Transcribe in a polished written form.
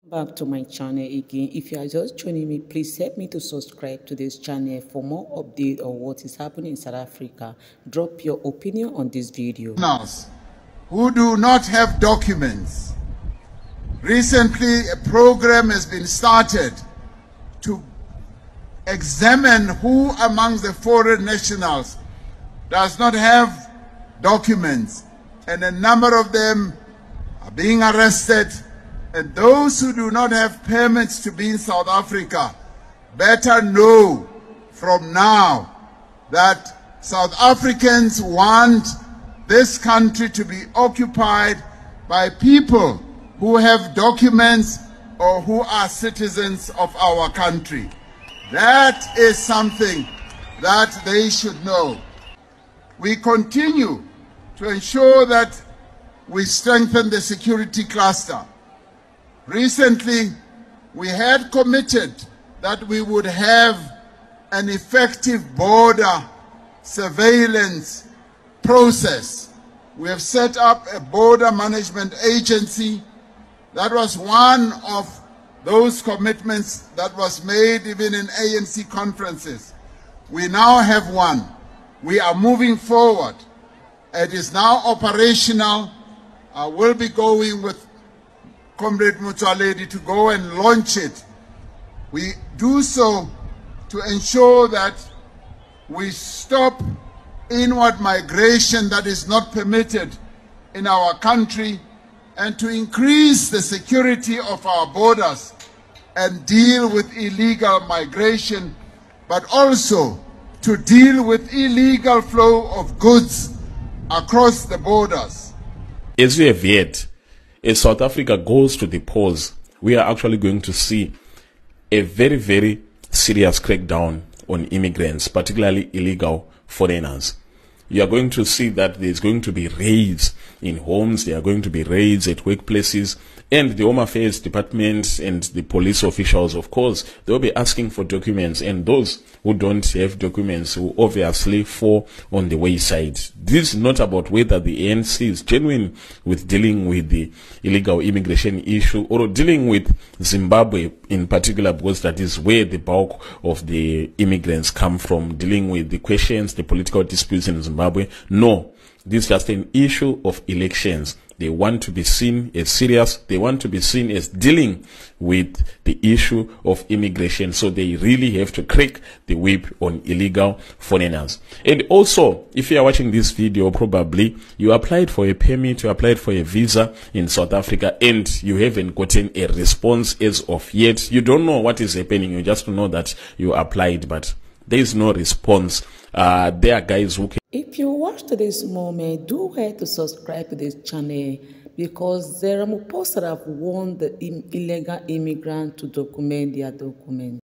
Back to my channel again. If you are just joining me, please help me to subscribe to this channel for more update on what is happening in South Africa. Drop your opinion on this video. Who do not have documents. Recently, a program has been started to examine who amongst the foreign nationals does not have documents, and a number of them are being arrested. And those who do not have permits to be in South Africa better know from now that South Africans want this country to be occupied by people who have documents or who are citizens of our country. That is something that they should know. We continue to ensure that we strengthen the security cluster. Recently, we had committed that we would have an effective border surveillance process. We have set up a border management agency. That was one of those commitments that was made even in ANC conferences. We now have one. We are moving forward. It is now operational. I will be going with Comrade Motsoaledi to go and launch it. We do so to ensure that we stop inward migration that is not permitted in our country, and to increase the security of our borders and deal with illegal migration, but also to deal with illegal flow of goods across the borders. As we have yet, as South Africa goes to the polls, we are actually going to see a very, very serious crackdown on immigrants, particularly illegal foreigners. You are going to see that there's going to be raids in homes, there are going to be raids at workplaces, and the Home Affairs Department and the police officials, of course, they will be asking for documents, and those who don't have documents will obviously fall on the wayside. This is not about whether the ANC is genuine with dealing with the illegal immigration issue or dealing with Zimbabwe in particular, because that is where the bulk of the immigrants come from, dealing with the questions, the political disputes in Zimbabwe. No, this is just an issue of elections. They want to be seen as serious. They want to be seen as dealing with the issue of immigration. So they really have to crack the whip on illegal foreigners. And also, if you are watching this video, probably you applied for a permit, you applied for a visa in South Africa, and you haven't gotten a response as of yet. You don't know what is happening. You just know that you applied, but there is no response. There are guys who can. If you watch to this moment, do well to subscribe to this channel, because there are more posts that have warned the illegal immigrants to document their documents.